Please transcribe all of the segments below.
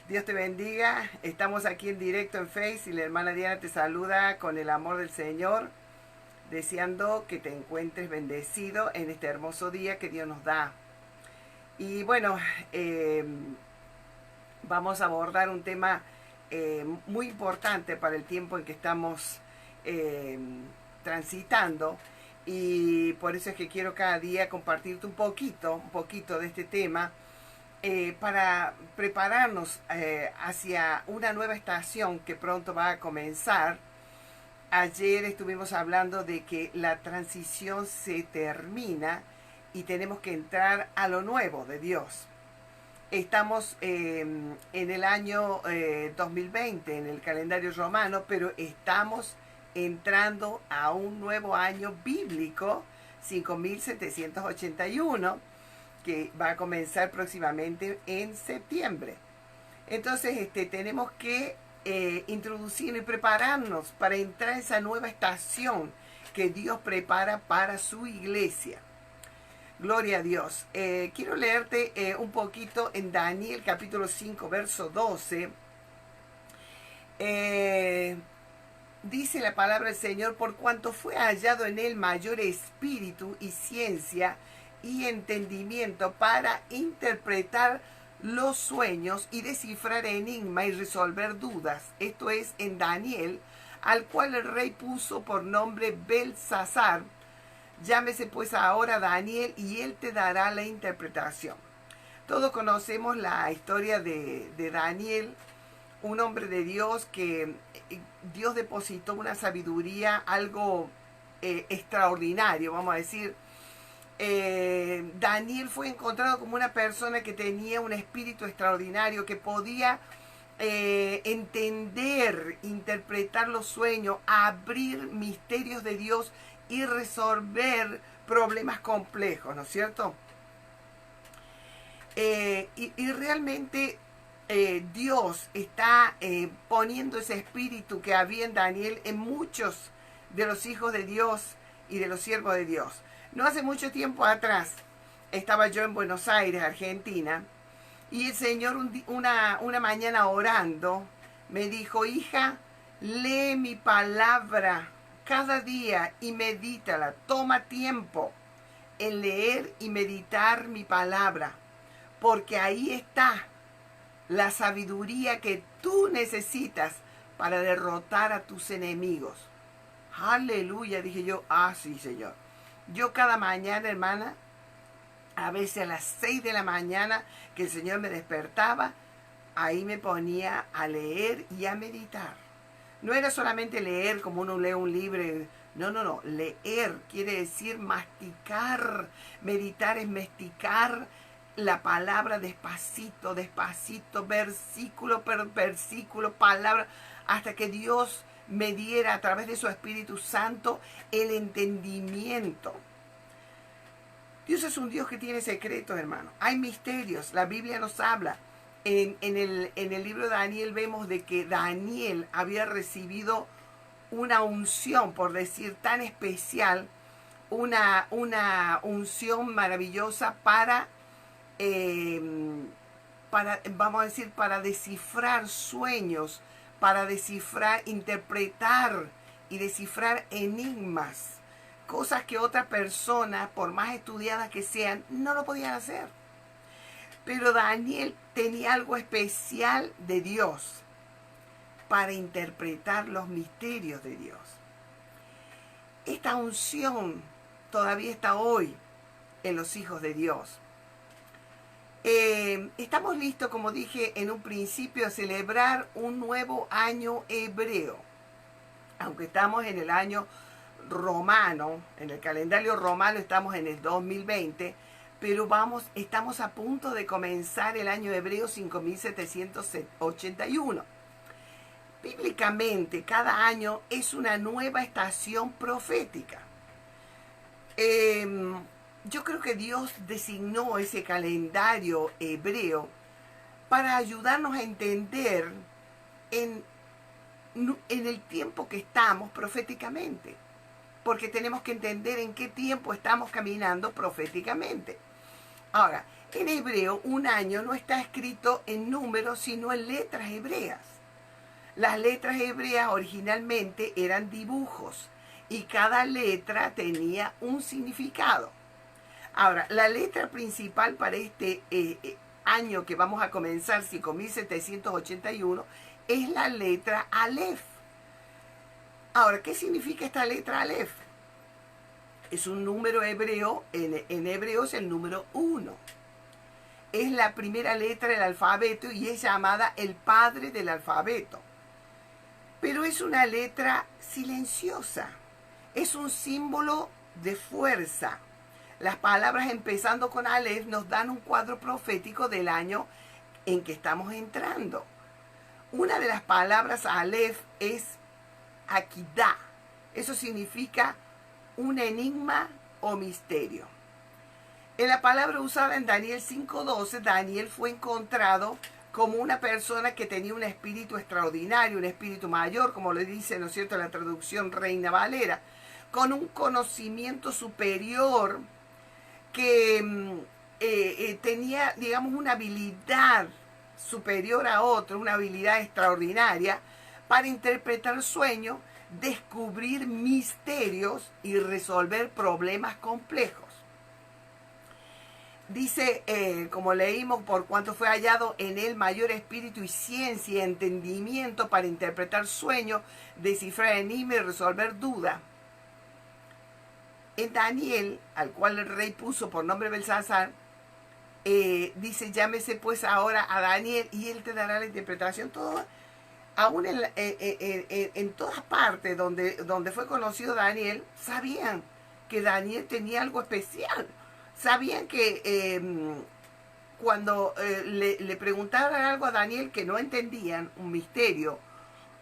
Dios te bendiga. Estamos aquí en directo en Face y la hermana Diana te saluda con el amor del Señor, deseando que te encuentres bendecido en este hermoso día que Dios nos da. Y bueno, eh, vamos a abordar un tema muy importante para el tiempo en que estamos eh, transitando. Y por eso es que quiero cada día compartirte un poquito de este tema para prepararnos hacia una nueva estación que pronto va a comenzar. Ayer estuvimos hablando de que la transición se termina y tenemos que entrar a lo nuevo de Dios. Estamos en el año 2020, en el calendario romano, pero estamos entrando a un nuevo año bíblico, 5781, que va a comenzar próximamente en septiembre. Entonces tenemos que introducir y prepararnos para entrar a esa nueva estación que Dios prepara para su iglesia. Gloria a Dios. Quiero leerte un poquito en Daniel capítulo 5, verso 12. Dice la palabra del Señor: por cuanto fue hallado en él mayor espíritu y ciencia y entendimiento para interpretar los sueños y descifrar enigma y resolver dudas. Esto es en Daniel, al cual el rey puso por nombre Belsasar. Llámese pues ahora Daniel y él te dará la interpretación. Todos conocemos la historia de Daniel, un hombre de Dios que Dios depositó una sabiduría, algo extraordinario, vamos a decir. Daniel fue encontrado como una persona que tenía un espíritu extraordinario, que podía entender, interpretar los sueños, abrir misterios de Dios y resolver problemas complejos, ¿no es cierto? Y realmente Dios está poniendo ese espíritu que había en Daniel en muchos de los hijos de Dios y de los siervos de Dios. No hace mucho tiempo atrás estaba yo en Buenos Aires, Argentina, y el Señor una mañana orando me dijo: hija, lee mi palabra cada día y medítala. Toma tiempo en leer y meditar mi palabra, porque ahí está la sabiduría que tú necesitas para derrotar a tus enemigos. Aleluya, dije yo. Sí, Señor. Yo cada mañana, hermana, a veces a las 6 de la mañana que el Señor me despertaba, ahí me ponía a leer y a meditar. No era solamente leer como uno lee un libro. No. Leer quiere decir masticar. Meditar es masticar la palabra despacito, versículo por versículo, palabra, hasta que Dios me diera a través de su Espíritu Santo el entendimiento. Dios es un Dios que tiene secretos, hermano. Hay misterios. La Biblia nos habla. En el libro de Daniel vemos de que Daniel había recibido una unción, por decir, tan especial, una unción maravillosa vamos a decir, para descifrar sueños, para descifrar, interpretar y descifrar enigmas, cosas que otras personas, por más estudiadas que sean, no lo podían hacer. Pero Daniel tenía algo especial de Dios para interpretar los misterios de Dios. Esta unción todavía está hoy en los hijos de Dios. Estamos listos, como dije en un principio, a celebrar un nuevo año hebreo. Aunque estamos en el año romano, en el calendario romano estamos en el 2020, pero estamos a punto de comenzar el año hebreo 5781. Bíblicamente, cada año es una nueva estación profética. Yo creo que Dios designó ese calendario hebreo para ayudarnos a entender en el tiempo que estamos proféticamente, porque tenemos que entender en qué tiempo estamos caminando proféticamente. Ahora, En hebreo, un año no está escrito en números, sino en letras hebreas. Las letras hebreas originalmente eran dibujos y cada letra tenía un significado. Ahora, la letra principal para este año que vamos a comenzar, 5781, es la letra Aleph. Ahora, ¿qué significa esta letra Aleph? Es un número hebreo, en hebreo es el número 1. Es la primera letra del alfabeto y es llamada el padre del alfabeto. Pero es una letra silenciosa. Es un símbolo de fuerza. Las palabras empezando con Aleph nos dan un cuadro profético del año en que estamos entrando. Una de las palabras Aleph es Akidá. Eso significa un enigma o misterio. En la palabra usada en Daniel 5:12, Daniel fue encontrado como una persona que tenía un espíritu extraordinario, un espíritu mayor, como le dice, ¿no es cierto?, la traducción Reina Valera, con un conocimiento superior que tenía, digamos, una habilidad superior a otro, una habilidad extraordinaria para interpretar sueños, descubrir misterios y resolver problemas complejos. Dice, como leímos, por cuanto fue hallado en él mayor espíritu y ciencia y entendimiento para interpretar sueños, descifrar enigmas y resolver dudas. En Daniel, al cual el rey puso por nombre Belsasar, dice, llámese pues ahora a Daniel y él te dará la interpretación. Todo, aún en todas partes donde fue conocido Daniel, sabían que Daniel tenía algo especial. Sabían que cuando le preguntaban algo a Daniel que no entendían, un misterio,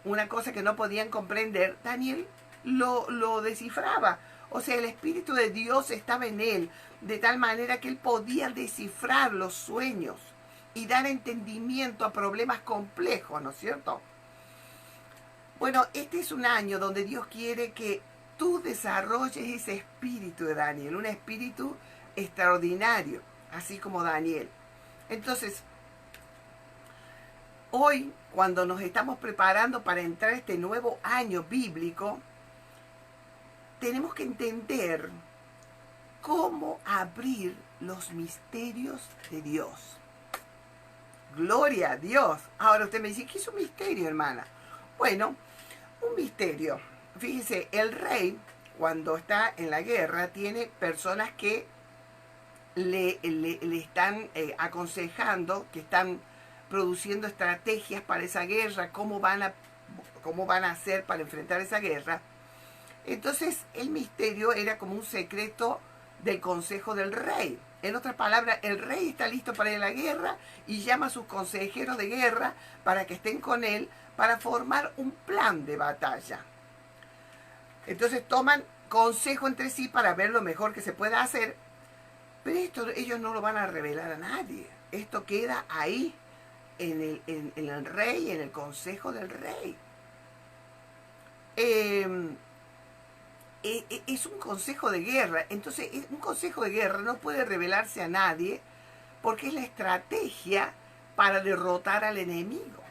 una cosa que no podían comprender, Daniel lo descifraba. O sea, el Espíritu de Dios estaba en él, de tal manera que él podía descifrar los sueños y dar entendimiento a problemas complejos, ¿no es cierto? Bueno, este es un año donde Dios quiere que tú desarrolles ese espíritu de Daniel, un espíritu extraordinario, así como Daniel. Entonces, hoy, cuando nos estamos preparando para entrar a este nuevo año bíblico, tenemos que entender cómo abrir los misterios de Dios. Gloria a Dios. Ahora usted me dice, ¿qué es un misterio, hermana? Bueno, un misterio. Fíjese, el rey, cuando está en la guerra, tiene personas que le están aconsejando, que están produciendo estrategias para esa guerra, cómo van a hacer para enfrentar esa guerra. Entonces, el misterio era como un secreto del consejo del rey. En otras palabras, el rey está listo para ir a la guerra y llama a sus consejeros de guerra para que estén con él para formar un plan de batalla. Entonces toman consejo entre sí para ver lo mejor que se pueda hacer, pero esto ellos no lo van a revelar a nadie. Esto queda ahí en el rey, en el consejo del rey. Es un consejo de guerra. Entonces, un consejo de guerra no puede revelarse a nadie porque es la estrategia para derrotar al enemigo.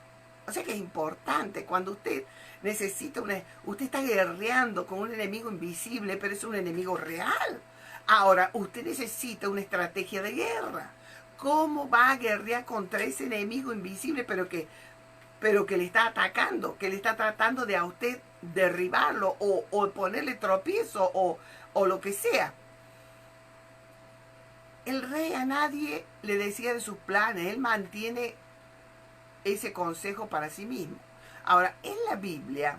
O sea que es importante cuando usted necesita usted está guerreando con un enemigo invisible, pero es un enemigo real. Ahora, usted necesita una estrategia de guerra. ¿Cómo va a guerrear contra ese enemigo invisible, pero que le está atacando, que le está tratando de a usted derribarlo o ponerle tropiezo o lo que sea? El rey a nadie le decía de sus planes, él mantiene ese consejo para sí mismo. Ahora, en la Biblia,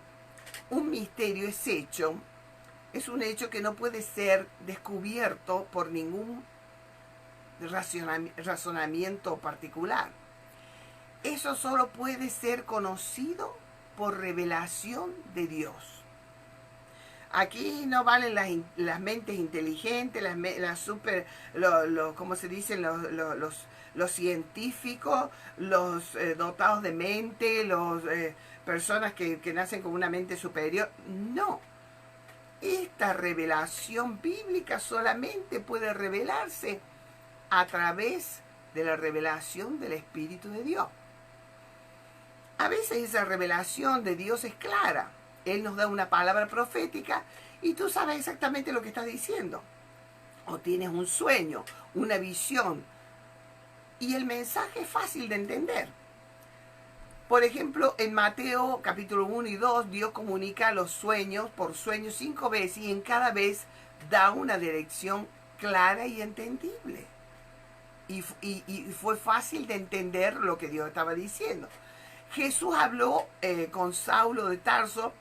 un misterio es un hecho que no puede ser descubierto por ningún razonamiento particular. Eso solo puede ser conocido por revelación de Dios. Aquí no valen las mentes inteligentes, ¿cómo se dicen? Los científicos, los dotados de mente, personas que nacen con una mente superior. No. Esta revelación bíblica solamente puede revelarse a través de la revelación del Espíritu de Dios. A veces esa revelación de Dios es clara. Él nos da una palabra profética y tú sabes exactamente lo que está diciendo. O tienes un sueño, una visión. Y el mensaje es fácil de entender. Por ejemplo, en Mateo capítulo 1 y 2, Dios comunica los sueños por sueños 5 veces y en cada vez da una dirección clara y entendible. Y fue fácil de entender lo que Dios estaba diciendo. Jesús habló con Saulo de Tarso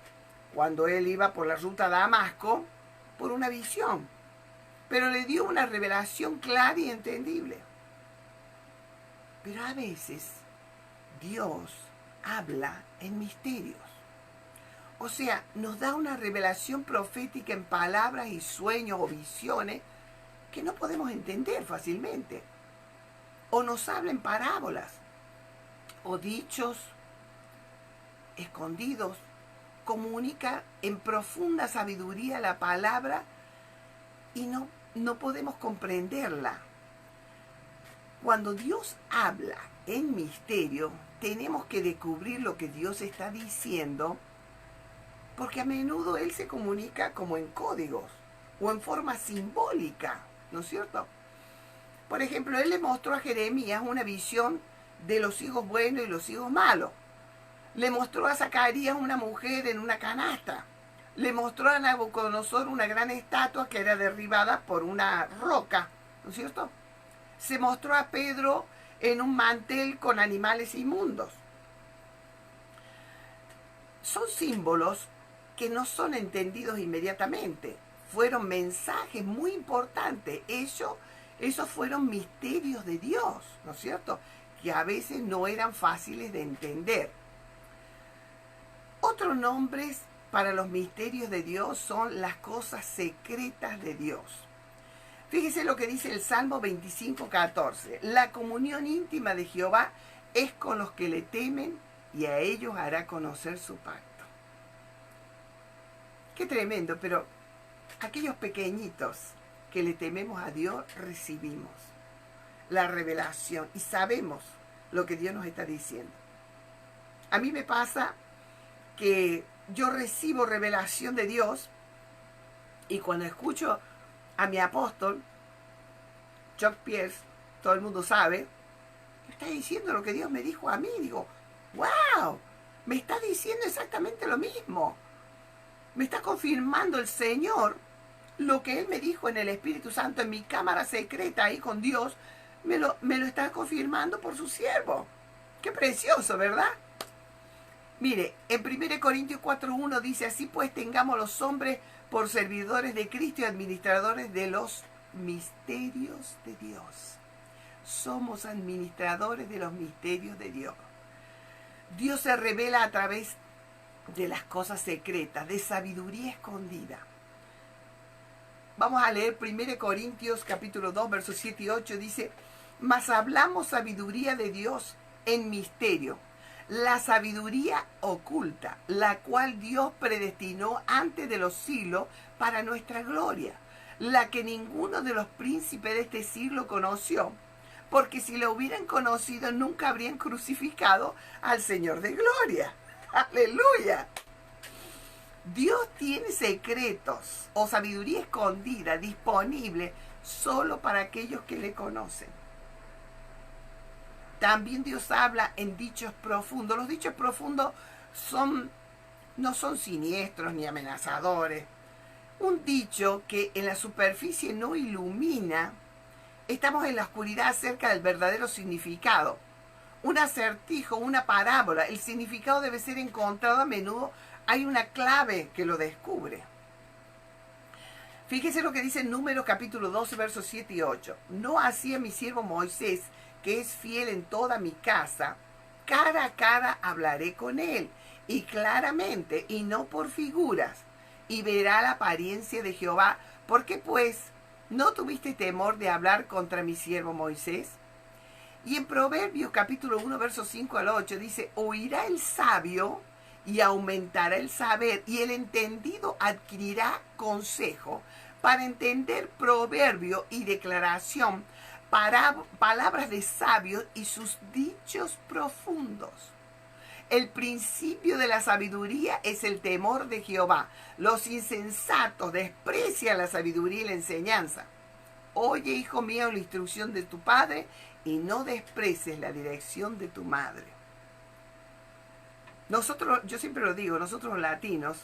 cuando él iba por la ruta a Damasco por una visión, pero le dio una revelación clara y entendible. Pero a veces Dios habla en misterios. O sea, nos da una revelación profética en palabras y sueños o visiones que no podemos entender fácilmente. O nos habla en parábolas o dichos escondidos. Comunica en profunda sabiduría la palabra y no podemos comprenderla. Cuando Dios habla en misterio, tenemos que descubrir lo que Dios está diciendo, porque a menudo Él se comunica como en códigos o en forma simbólica, ¿no es cierto? Por ejemplo, Él le mostró a Jeremías una visión de los hijos buenos y los hijos malos. Le mostró a Zacarías una mujer en una canasta. Le mostró a Nabucodonosor una gran estatua que era derribada por una roca, ¿no es cierto? Se mostró a Pedro en un mantel con animales inmundos. Son símbolos que no son entendidos inmediatamente. Fueron mensajes muy importantes. Esos fueron misterios de Dios, ¿no es cierto? Que a veces no eran fáciles de entender. Otros nombres para los misterios de Dios son las cosas secretas de Dios. Fíjese lo que dice el Salmo 25:14. La comunión íntima de Jehová es con los que le temen y a ellos hará conocer su pacto. Qué tremendo, pero aquellos pequeñitos que le tememos a Dios recibimos la revelación y sabemos lo que Dios nos está diciendo. A mí me pasa que yo recibo revelación de Dios y cuando escucho a mi apóstol, Chuck Pierce, todo el mundo sabe, me está diciendo lo que Dios me dijo a mí. Digo, wow, me está diciendo exactamente lo mismo. Me está confirmando el Señor lo que Él me dijo en el Espíritu Santo, en mi cámara secreta ahí con Dios, me lo está confirmando por su siervo. Qué precioso, ¿verdad? Mire, en 1 Corintios 4:1 dice, así pues tengamos los hombres por servidores de Cristo y administradores de los misterios de Dios. Somos administradores de los misterios de Dios. Dios se revela a través de las cosas secretas, de sabiduría escondida. Vamos a leer 1 Corintios capítulo 2, versos 7 y 8, dice, mas hablamos sabiduría de Dios en misterio, la sabiduría oculta, la cual Dios predestinó antes de los siglos para nuestra gloria, la que ninguno de los príncipes de este siglo conoció, porque si la hubieran conocido nunca habrían crucificado al Señor de gloria. ¡Aleluya! Dios tiene secretos o sabiduría escondida disponible solo para aquellos que le conocen. También Dios habla en dichos profundos. Los dichos profundos no son siniestros ni amenazadores. Un dicho que en la superficie no ilumina, estamos en la oscuridad acerca del verdadero significado. Un acertijo, una parábola, el significado debe ser encontrado a menudo. Hay una clave que lo descubre. Fíjese lo que dice en Números capítulo 12, versos 7 y 8. No hacía mi siervo Moisés, que es fiel en toda mi casa, cara a cara hablaré con él, y claramente, y no por figuras, y verá la apariencia de Jehová. ¿Por qué pues no tuviste temor de hablar contra mi siervo Moisés? Y en Proverbios capítulo 1, versos 5 al 8 dice, oirá el sabio y aumentará el saber, y el entendido adquirirá consejo para entender proverbio y declaración, palabras de sabios y sus dichos profundos. El principio de la sabiduría es el temor de Jehová. Los insensatos desprecian la sabiduría y la enseñanza. Oye, hijo mío, la instrucción de tu padre y no desprecies la dirección de tu madre. Nosotros, yo siempre lo digo, nosotros los latinos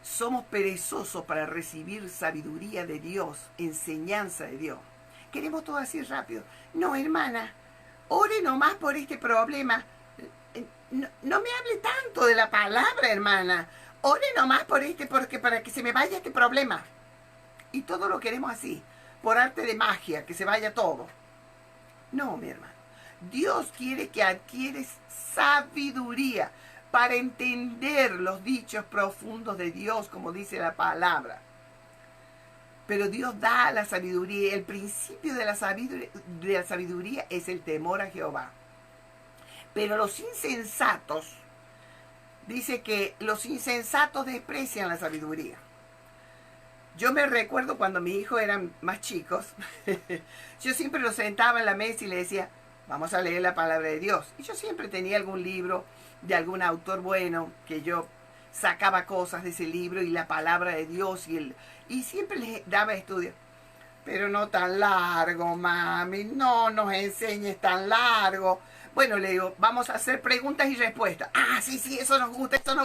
somos perezosos para recibir sabiduría de Dios, enseñanza de Dios. Queremos todo así rápido. No, hermana, ore nomás por este problema. No me hable tanto de la palabra, hermana. Ore nomás por porque para que se me vaya este problema. Y todo lo queremos así, por arte de magia, que se vaya todo. No, mi hermano. Dios quiere que adquieres sabiduría para entender los dichos profundos de Dios, como dice la palabra. Pero Dios da la sabiduría. El principio de la sabiduría es el temor a Jehová. Pero los insensatos, dice que los insensatos desprecian la sabiduría. Yo me recuerdo cuando mis hijos eran más chicos, yo siempre los sentaba en la mesa y le decía, vamos a leer la palabra de Dios. Y yo siempre tenía algún libro de algún autor bueno, que yo sacaba cosas de ese libro y la palabra de Dios, y siempre les daba estudio. Pero no tan largo, mami, no nos enseñes tan largo. Bueno, le digo, vamos a hacer preguntas y respuestas. Ah, sí, eso nos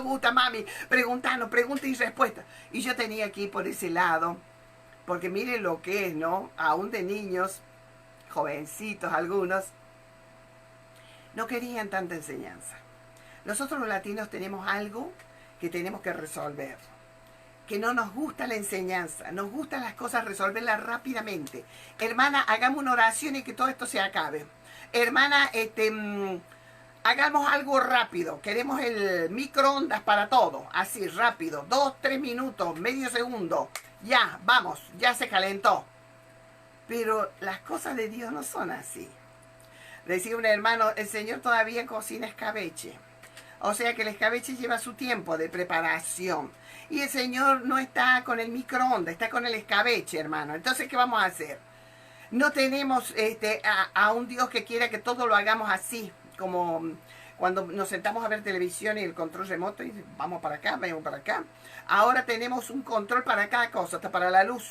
gusta, mami. Preguntanos, preguntas y respuestas. Y yo tenía aquí por ese lado, porque miren lo que es, ¿no? Aún de niños, jovencitos algunos, no querían tanta enseñanza. Nosotros los latinos tenemos algo que tenemos que resolver. Que no nos gusta la enseñanza, nos gustan las cosas resolverlas rápidamente. Hermana, hagamos una oración y que todo esto se acabe. Hermana, hagamos algo rápido. Queremos el microondas para todo. Así, rápido. 2, 3 minutos, medio segundo. Ya, vamos, ya se calentó. Pero las cosas de Dios no son así. Decía un hermano, el Señor todavía cocina escabeche. O sea que el escabeche lleva su tiempo de preparación. Y el Señor no está con el microondas, está con el escabeche, hermano. Entonces, ¿qué vamos a hacer? No tenemos a un Dios que quiera que todo lo hagamos así, como cuando nos sentamos a ver televisión y el control remoto y vamos para acá, vamos para acá. Ahora tenemos un control para cada cosa, hasta para la luz.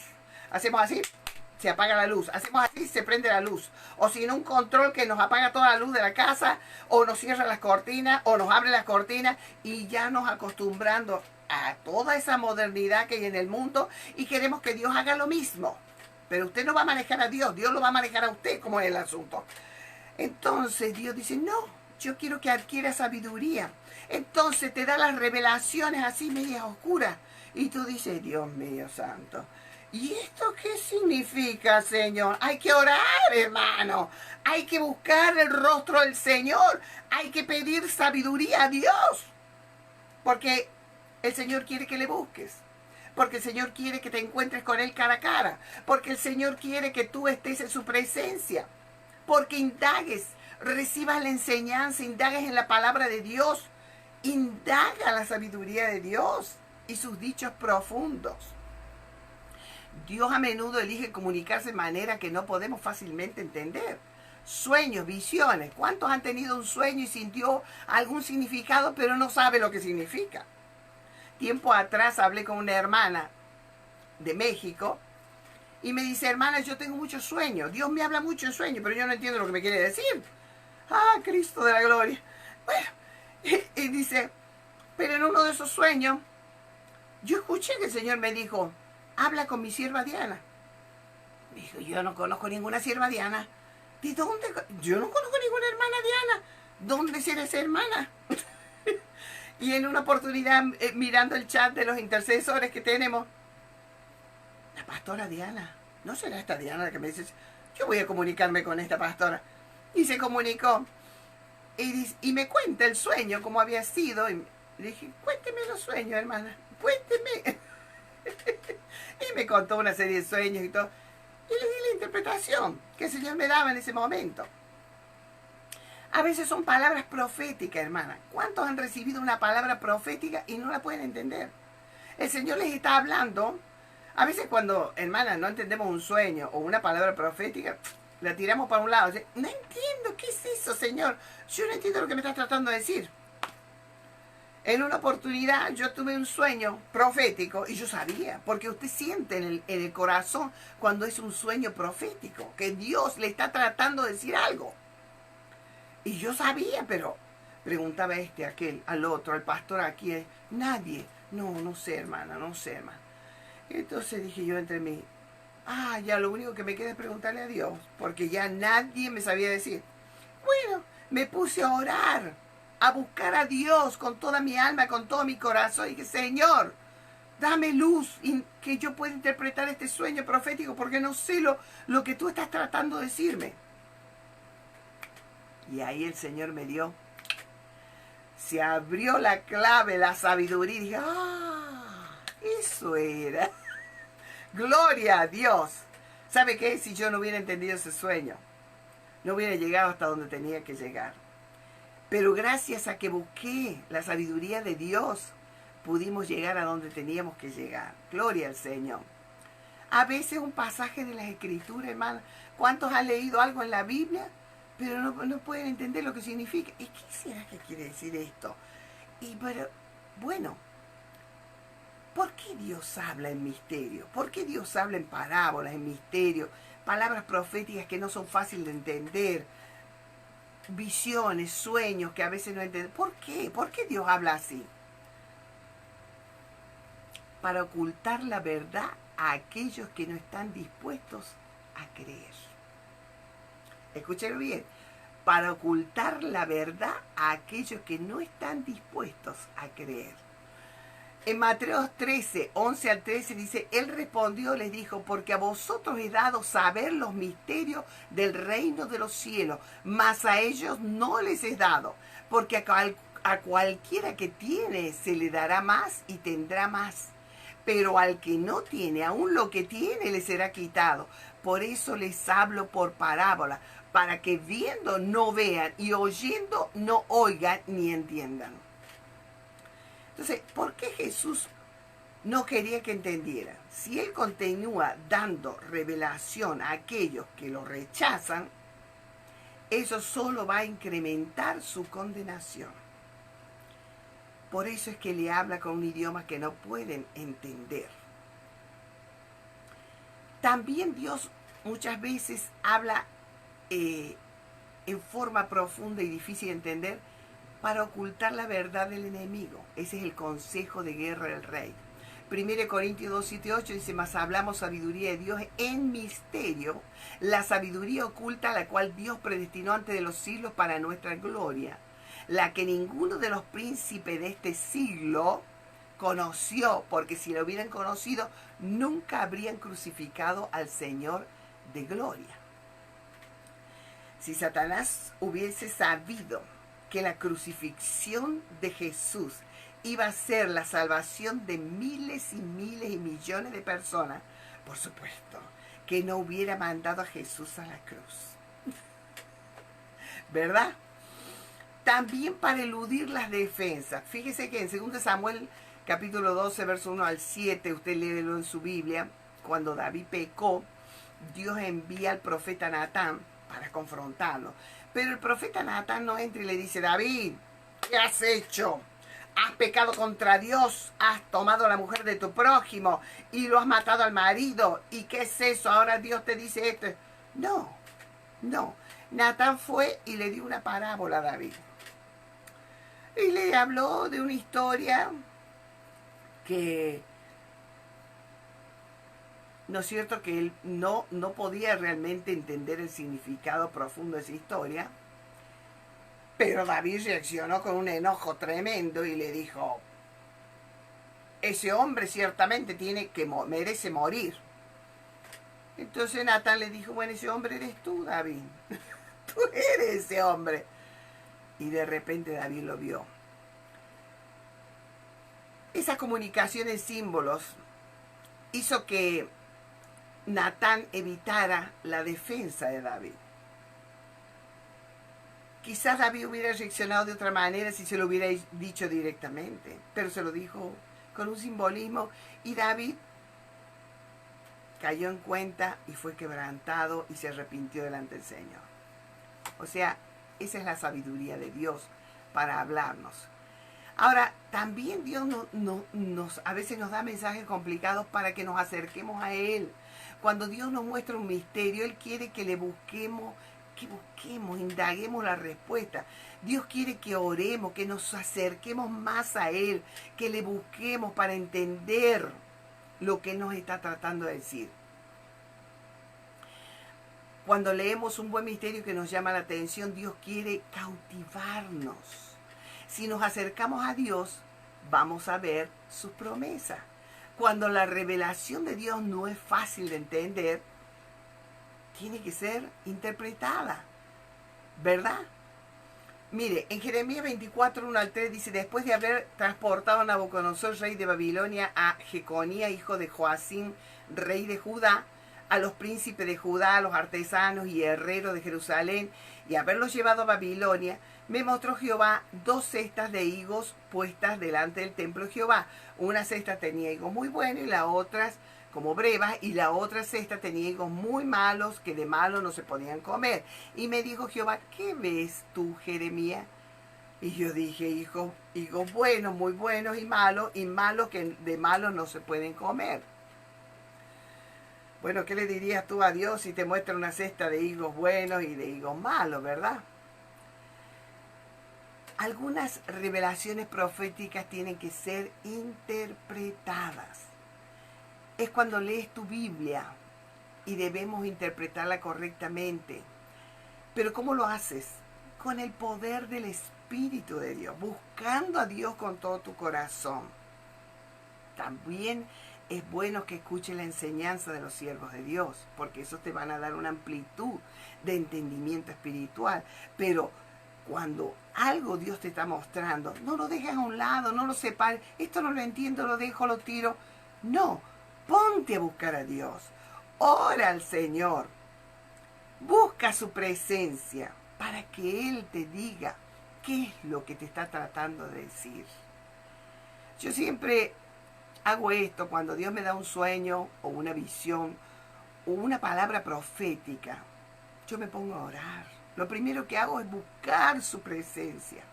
Hacemos así, se apaga la luz. Hacemos así, se prende la luz. O si no, un control que nos apaga toda la luz de la casa, o nos cierra las cortinas, o nos abre las cortinas, y ya nos acostumbrando a toda esa modernidad que hay en el mundo, y queremos que Dios haga lo mismo. Pero usted no va a manejar a Dios, Dios lo va a manejar a usted, como es el asunto. Entonces Dios dice, no, yo quiero que adquiera sabiduría. Entonces te da las revelaciones así medias oscuras. Y tú dices, Dios mío santo, ¿y esto qué significa, Señor? Hay que orar, hermano. Hay que buscar el rostro del Señor. Hay que pedir sabiduría a Dios. Porque el Señor quiere que le busques. Porque el Señor quiere que te encuentres con Él cara a cara. Porque el Señor quiere que tú estés en su presencia. Porque indagues, recibas la enseñanza, indagues en la palabra de Dios. Indaga la sabiduría de Dios y sus dichos profundos. Dios a menudo elige comunicarse de manera que no podemos fácilmente entender. Sueños, visiones. ¿Cuántos han tenido un sueño y sintió algún significado, pero no sabe lo que significa? Tiempo atrás hablé con una hermana de México y me dice, hermana, yo tengo muchos sueños. Dios me habla mucho en sueños, pero yo no entiendo lo que me quiere decir. Ah, Cristo de la gloria. Bueno, y dice, pero en uno de esos sueños, yo escuché que el Señor me dijo, habla con mi sierva Diana. Me dijo, yo no conozco ninguna sierva Diana. ¿De dónde? Yo no conozco ninguna hermana Diana. ¿Dónde será esa hermana? Y en una oportunidad, mirando el chat de los intercesores que tenemos, la pastora Diana, ¿no será esta Diana la que me dice, yo voy a comunicarme con esta pastora? Y se comunicó. Y me cuenta el sueño, cómo había sido. Y le dije, cuénteme los sueños, hermana, cuénteme. Y me contó una serie de sueños y todo. Y le di la interpretación que el Señor me daba en ese momento. A veces son palabras proféticas, hermana. ¿Cuántos han recibido una palabra profética y no la pueden entender? El Señor les está hablando A veces cuando, hermana, no entendemos un sueño o una palabra profética, la tiramos para un lado. No entiendo, ¿qué es eso, Señor? Yo no entiendo lo que me estás tratando de decir. En una oportunidad yo tuve un sueño profético y yo sabía, porque usted siente en el corazón cuando es un sueño profético, que Dios le está tratando de decir algo. Y yo sabía, pero preguntaba aquel, al otro, al pastor aquí, nadie. No sé, hermana, no sé, hermana. Entonces dije yo entre mí, ya lo único que me queda es preguntarle a Dios, porque ya nadie me sabía decir. Bueno, me puse a orar, a buscar a Dios con toda mi alma, con todo mi corazón, y dije, Señor, dame luz y que yo pueda interpretar este sueño profético, porque no sé lo que tú estás tratando de decirme. Y ahí el Señor me dio, se abrió la clave, la sabiduría, y dije, eso era. Gloria a Dios. ¿Sabe qué? Si yo no hubiera entendido ese sueño, no hubiera llegado hasta donde tenía que llegar. Pero gracias a que busqué la sabiduría de Dios, pudimos llegar a donde teníamos que llegar. Gloria al Señor. A veces un pasaje de las Escrituras, hermano, ¿cuántos han leído algo en la Biblia? Pero no pueden entender lo que significa. ¿Y qué será que quiere decir esto? Pero, bueno, ¿por qué Dios habla en misterio? ¿Por qué Dios habla en parábolas, en misterio? Palabras proféticas que no son fáciles de entender. Visiones, sueños que a veces no entendemos. ¿Por qué? ¿Por qué Dios habla así? Para ocultar la verdad a aquellos que no están dispuestos a creer. Escúchelo bien. Para ocultar la verdad a aquellos que no están dispuestos a creer. En Mateo 13, 11 al 13 dice, Él respondió, les dijo, porque a vosotros he dado saber los misterios del reino de los cielos, mas a ellos no les he dado, porque a cualquiera que tiene se le dará más y tendrá más. Pero al que no tiene, aún lo que tiene le será quitado. Por eso les hablo por parábola, para que viendo no vean y oyendo no oigan ni entiendan. Entonces, ¿por qué Jesús no quería que entendieran? Si Él continúa dando revelación a aquellos que lo rechazan, eso solo va a incrementar su condenación. Por eso es que le habla con un idioma que no pueden entender. También Dios muchas veces habla en forma profunda y difícil de entender para ocultar la verdad del enemigo. Ese es el consejo de guerra del rey. 1 Corintios 2, 7, 8 dice, mas hablamos sabiduría de Dios en misterio, la sabiduría oculta a la cual Dios predestinó antes de los siglos para nuestra gloria, la que ninguno de los príncipes de este siglo conoció, porque si lo hubieran conocido, nunca habrían crucificado al Señor de gloria. Si Satanás hubiese sabido que la crucifixión de Jesús iba a ser la salvación de miles y miles y millones de personas, por supuesto que no hubiera mandado a Jesús a la cruz. ¿Verdad? También para eludir las defensas. Fíjese que en 2 Samuel capítulo 12, verso 1 al 7, usted léelo en su Biblia, cuando David pecó, Dios envía al profeta Natán para confrontarlo. Pero el profeta Natán no entra y le dice, David, ¿qué has hecho? Has pecado contra Dios, has tomado a la mujer de tu prójimo y lo has matado al marido. ¿Y qué es eso? Ahora Dios te dice esto. No. Natán fue y le dio una parábola a David. Y le habló de una historia que, ¿no es cierto?, que él no podía realmente entender el significado profundo de esa historia. Pero David reaccionó con un enojo tremendo y le dijo, ese hombre ciertamente merece morir. Entonces Natán le dijo, bueno, ese hombre eres tú, David. Tú eres ese hombre. Y de repente David lo vio. Esa comunicación en símbolos hizo que Natán evitara la defensa de David. Quizás David hubiera reaccionado de otra manera si se lo hubiera dicho directamente, pero se lo dijo con un simbolismo y David cayó en cuenta y fue quebrantado y se arrepintió delante del Señor. O sea, esa es la sabiduría de Dios para hablarnos. Ahora, también Dios a veces nos da mensajes complicados para que nos acerquemos a Él. Cuando Dios nos muestra un misterio, Él quiere que le busquemos, indaguemos la respuesta. Dios quiere que oremos, que nos acerquemos más a Él, que le busquemos para entender lo que Él nos está tratando de decir. Cuando leemos un buen misterio que nos llama la atención, Dios quiere cautivarnos. Si nos acercamos a Dios, vamos a ver sus promesas. Cuando la revelación de Dios no es fácil de entender, tiene que ser interpretada, ¿verdad? Mire, en Jeremías 24, 1 al 3 dice: después de haber transportado a Nabucodonosor, rey de Babilonia, a Jeconía, hijo de Joacim, rey de Judá, a los príncipes de Judá, a los artesanos y herreros de Jerusalén, y haberlos llevado a Babilonia, me mostró Jehová 2 cestas de higos puestas delante del templo de Jehová. Una cesta tenía higos muy buenos y la otra como brevas, y la otra cesta tenía higos muy malos, que de malos no se podían comer. Y me dijo Jehová: ¿qué ves tú, Jeremías? Y yo dije: higos buenos, muy buenos, y malos que de malos no se pueden comer. Bueno, ¿qué le dirías tú a Dios si te muestra una cesta de higos buenos y de higos malos, verdad? Algunas revelaciones proféticas tienen que ser interpretadas. Es cuando lees tu Biblia y debemos interpretarla correctamente. Pero ¿cómo lo haces? Con el poder del Espíritu de Dios, buscando a Dios con todo tu corazón. También es bueno que escuches la enseñanza de los siervos de Dios, porque esos te van a dar una amplitud de entendimiento espiritual. Pero cuando algo Dios te está mostrando, no lo dejes a un lado, no lo separes. Esto no lo entiendo, lo dejo, lo tiro. No, ponte a buscar a Dios. Ora al Señor. Busca su presencia para que Él te diga qué es lo que te está tratando de decir. Yo siempre hago esto cuando Dios me da un sueño o una visión o una palabra profética. Yo me pongo a orar. Lo primero que hago es buscar su presencia.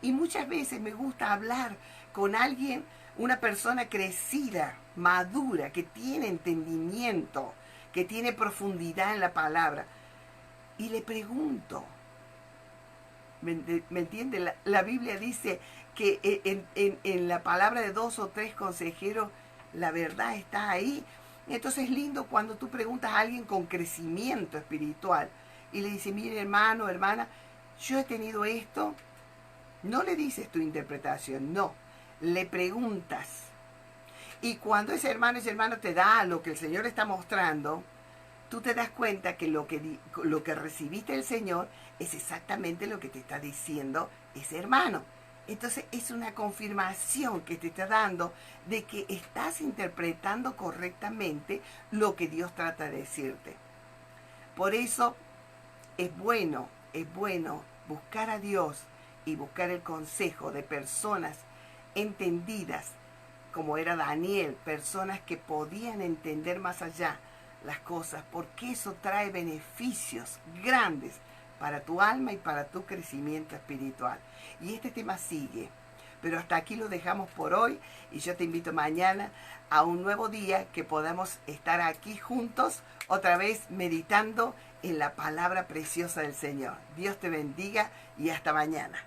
Y muchas veces me gusta hablar con alguien, una persona crecida, madura, que tiene entendimiento, que tiene profundidad en la palabra. Y le pregunto, ¿me entiende? La Biblia dice que en la palabra de 2 o 3 consejeros, la verdad está ahí. Entonces es lindo cuando tú preguntas a alguien con crecimiento espiritual y le dices: mire, hermano, hermana, yo he tenido esto. No le dices tu interpretación, no, le preguntas. Y cuando ese hermano te da lo que el Señor está mostrando, tú te das cuenta que lo que recibiste del Señor es exactamente lo que te está diciendo ese hermano. Entonces es una confirmación que te está dando de que estás interpretando correctamente lo que Dios trata de decirte. Por eso es bueno buscar a Dios y buscar el consejo de personas entendidas, como era Daniel, personas que podían entender más allá las cosas, porque eso trae beneficios grandes para tu alma y para tu crecimiento espiritual. Y este tema sigue, pero hasta aquí lo dejamos por hoy, y yo te invito mañana a un nuevo día que podamos estar aquí juntos, otra vez meditando en la palabra preciosa del Señor. Dios te bendiga y hasta mañana.